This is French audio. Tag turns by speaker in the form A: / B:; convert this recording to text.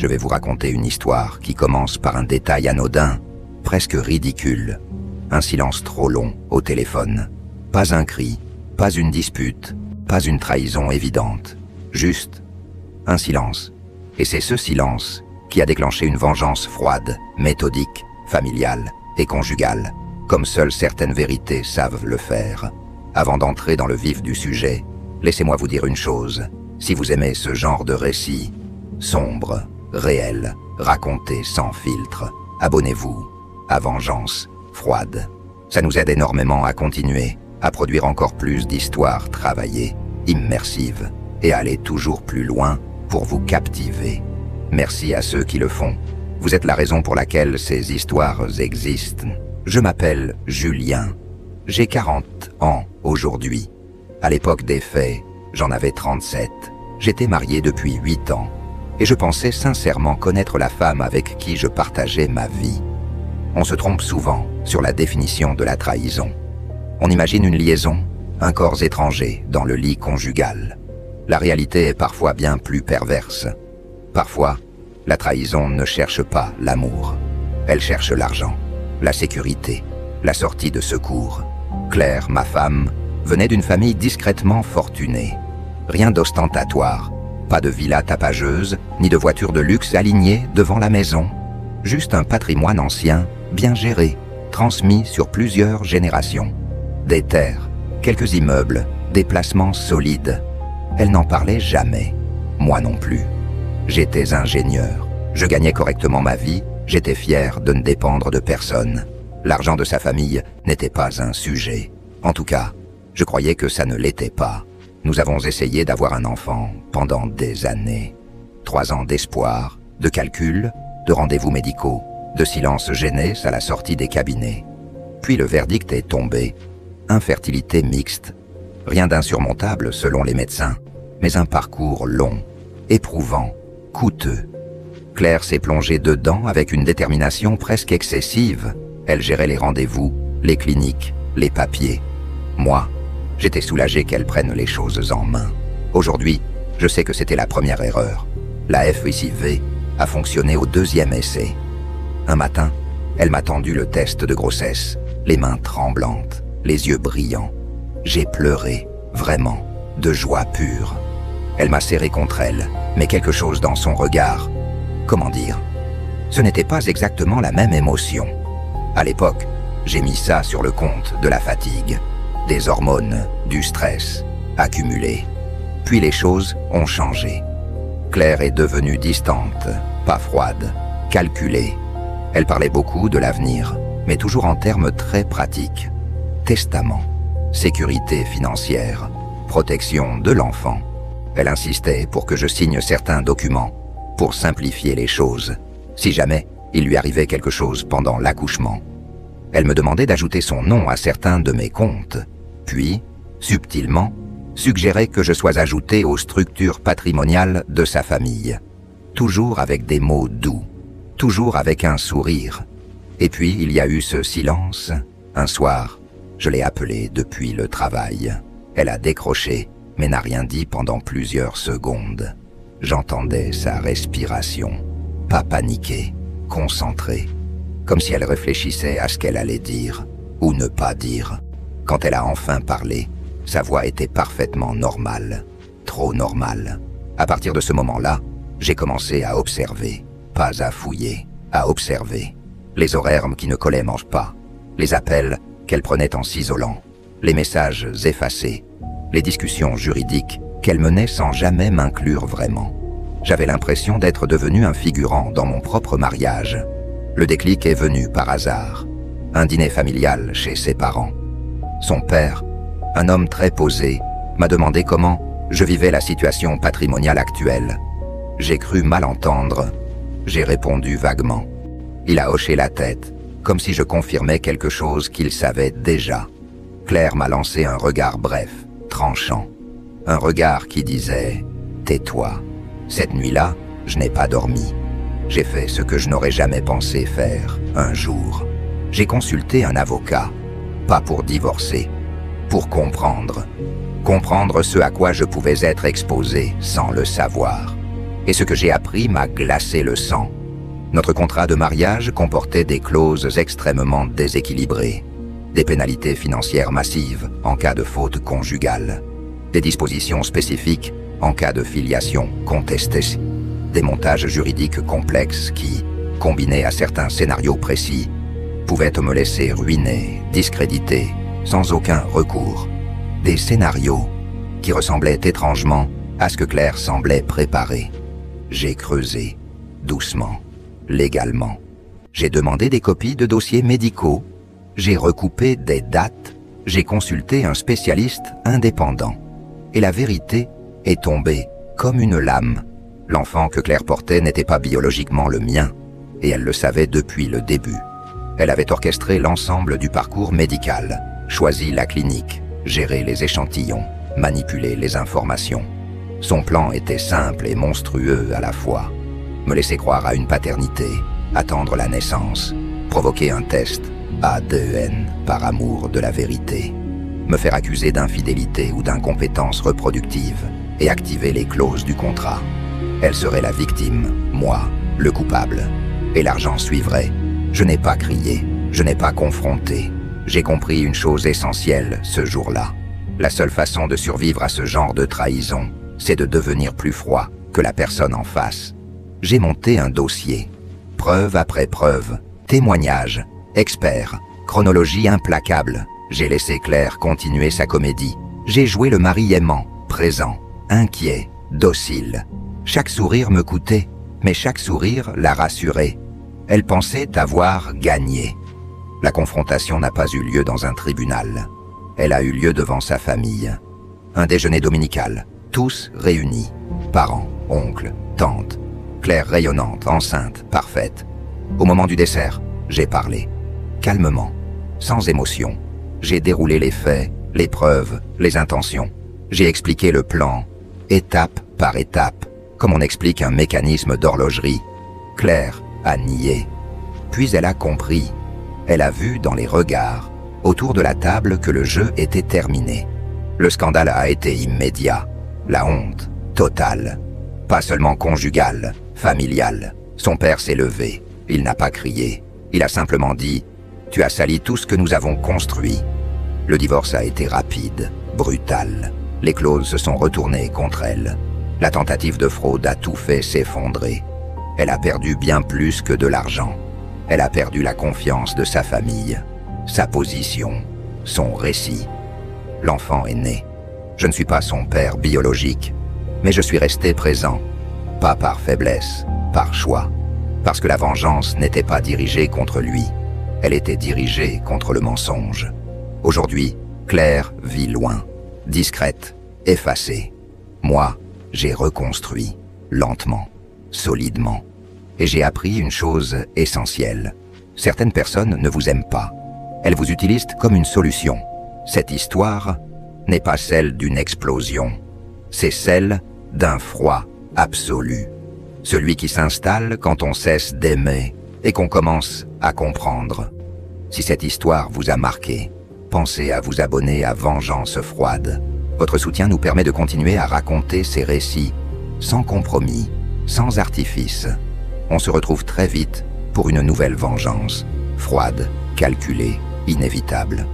A: Je vais vous raconter une histoire qui commence par un détail anodin, presque ridicule. Un silence trop long au téléphone. Pas un cri, pas une dispute, pas une trahison évidente. Juste un silence. Et c'est ce silence qui a déclenché une vengeance froide, méthodique, familiale et conjugale, comme seules certaines vérités savent le faire. Avant d'entrer dans le vif du sujet, laissez-moi vous dire une chose. Si vous aimez ce genre de récit, sombre, réel, raconté sans filtre, abonnez-vous à Vengeance Froide. Ça nous aide énormément à continuer, à produire encore plus d'histoires travaillées, immersives, et à aller toujours plus loin pour vous captiver. Merci à ceux qui le font. Vous êtes la raison pour laquelle ces histoires existent. Je m'appelle Julien. J'ai 40 ans aujourd'hui. À l'époque des faits, j'en avais 37. J'étais marié depuis 8 ans. Et je pensais sincèrement connaître la femme avec qui je partageais ma vie. On se trompe souvent sur la définition de la trahison. On imagine une liaison, un corps étranger dans le lit conjugal. La réalité est parfois bien plus perverse. Parfois, la trahison ne cherche pas l'amour. Elle cherche l'argent, la sécurité, la sortie de secours. Claire, ma femme, venait d'une famille discrètement fortunée. Rien d'ostentatoire, pas de villa tapageuse, ni de voiture de luxe alignée devant la maison. Juste un patrimoine ancien, bien géré, transmis sur plusieurs générations. Des terres, quelques immeubles, des placements solides. Elle n'en parlait jamais. Moi non plus. J'étais ingénieur. Je gagnais correctement ma vie. J'étais fier de ne dépendre de personne. L'argent de sa famille n'était pas un sujet. En tout cas, je croyais que ça ne l'était pas. Nous avons essayé d'avoir un enfant pendant des années. 3 ans d'espoir, de calcul, de rendez-vous médicaux, de silence gêné à la sortie des cabinets. Puis le verdict est tombé. Infertilité mixte. Rien d'insurmontable selon les médecins, mais un parcours long, éprouvant, coûteux. Claire s'est plongée dedans avec une détermination presque excessive. Elle gérait les rendez-vous, les cliniques, les papiers. Moi, j'étais soulagé qu'elle prenne les choses en main. Aujourd'hui, je sais que c'était la première erreur. La FIV a fonctionné au 2e essai. Un matin, elle m'a tendu le test de grossesse, les mains tremblantes, les yeux brillants. J'ai pleuré, vraiment, de joie pure. Elle m'a serré contre elle, mais quelque chose dans son regard, comment dire, ce n'était pas exactement la même émotion. À l'époque, j'ai mis ça sur le compte de la fatigue, des hormones, du stress, accumulés. Puis les choses ont changé. Claire est devenue distante, pas froide, calculée. Elle parlait beaucoup de l'avenir, mais toujours en termes très pratiques. Testament, sécurité financière, protection de l'enfant. Elle insistait pour que je signe certains documents, pour simplifier les choses, si jamais il lui arrivait quelque chose pendant l'accouchement. Elle me demandait d'ajouter son nom à certains de mes comptes, puis, subtilement, suggérait que je sois ajouté aux structures patrimoniales de sa famille. Toujours avec des mots doux, toujours avec un sourire. Et puis, il y a eu ce silence. Un soir, je l'ai appelée depuis le travail. Elle a décroché, mais n'a rien dit pendant plusieurs secondes. J'entendais sa respiration, pas paniquée, concentrée, comme si elle réfléchissait à ce qu'elle allait dire, ou ne pas dire. Quand elle a enfin parlé, sa voix était parfaitement normale, trop normale. À partir de ce moment-là, j'ai commencé à observer, pas à fouiller, à observer. Les horaires qui ne collaient mange pas, les appels qu'elle prenait en s'isolant, les messages effacés, les discussions juridiques qu'elle menait sans jamais m'inclure vraiment. J'avais l'impression d'être devenu un figurant dans mon propre mariage. Le déclic est venu par hasard. Un dîner familial chez ses parents. Son père, un homme très posé, m'a demandé comment je vivais la situation patrimoniale actuelle. J'ai cru mal entendre. J'ai répondu vaguement. Il a hoché la tête, comme si je confirmais quelque chose qu'il savait déjà. Claire m'a lancé un regard bref, tranchant. Un regard qui disait « Tais-toi ». Cette nuit-là, je n'ai pas dormi. J'ai fait ce que je n'aurais jamais pensé faire un jour. J'ai consulté un avocat, pas pour divorcer, pour comprendre. Comprendre ce à quoi je pouvais être exposé sans le savoir. Et ce que j'ai appris m'a glacé le sang. Notre contrat de mariage comportait des clauses extrêmement déséquilibrées, des pénalités financières massives en cas de faute conjugale, des dispositions spécifiques en cas de filiation contestée, des montages juridiques complexes qui, combinés à certains scénarios précis, pouvaient me laisser ruiné, discrédité, sans aucun recours. Des scénarios qui ressemblaient étrangement à ce que Claire semblait préparer. J'ai creusé, doucement, légalement. J'ai demandé des copies de dossiers médicaux. J'ai recoupé des dates. J'ai consulté un spécialiste indépendant. Et la vérité est tombée comme une lame. L'enfant que Claire portait n'était pas biologiquement le mien, et elle le savait depuis le début. Elle avait orchestré l'ensemble du parcours médical, choisi la clinique, géré les échantillons, manipulé les informations. Son plan était simple et monstrueux à la fois. Me laisser croire à une paternité, attendre la naissance, provoquer un test ADN par amour de la vérité, me faire accuser d'infidélité ou d'incompétence reproductive et activer les clauses du contrat. Elle serait la victime, moi, le coupable. Et l'argent suivrait. Je n'ai pas crié, je n'ai pas confronté. J'ai compris une chose essentielle ce jour-là. La seule façon de survivre à ce genre de trahison, c'est de devenir plus froid que la personne en face. J'ai monté un dossier. Preuve après preuve, témoignages, experts, chronologie implacable. J'ai laissé Claire continuer sa comédie. J'ai joué le mari aimant, présent, inquiet, docile. Chaque sourire me coûtait, mais chaque sourire la rassurait. Elle pensait avoir gagné. La confrontation n'a pas eu lieu dans un tribunal. Elle a eu lieu devant sa famille. Un déjeuner dominical, tous réunis. Parents, oncles, tantes. Claire rayonnante, enceinte, parfaite. Au moment du dessert, j'ai parlé. Calmement, sans émotion. J'ai déroulé les faits, les preuves, les intentions. J'ai expliqué le plan, étape par étape, comme on explique un mécanisme d'horlogerie. Claire a nié. Puis elle a compris. Elle a vu dans les regards, autour de la table, que le jeu était terminé. Le scandale a été immédiat. La honte, totale. Pas seulement conjugale, familiale. Son père s'est levé. Il n'a pas crié. Il a simplement dit « Tu as sali tout ce que nous avons construit ». Le divorce a été rapide, brutal. Les clauses se sont retournées contre elle. La tentative de fraude a tout fait s'effondrer. Elle a perdu bien plus que de l'argent. Elle a perdu la confiance de sa famille, sa position, son récit. L'enfant est né. Je ne suis pas son père biologique, mais je suis resté présent. Pas par faiblesse, par choix. Parce que la vengeance n'était pas dirigée contre lui. Elle était dirigée contre le mensonge. Aujourd'hui, Claire vit loin, discrète, effacée. Moi, j'ai reconstruit, lentement, solidement. Et j'ai appris une chose essentielle. Certaines personnes ne vous aiment pas. Elles vous utilisent comme une solution. Cette histoire n'est pas celle d'une explosion. C'est celle d'un froid absolu. Celui qui s'installe quand on cesse d'aimer et qu'on commence à comprendre. Si cette histoire vous a marqué, pensez à vous abonner à Vengeance Froide. Votre soutien nous permet de continuer à raconter ces récits, sans compromis, sans artifice. On se retrouve très vite pour une nouvelle vengeance, froide, calculée, inévitable.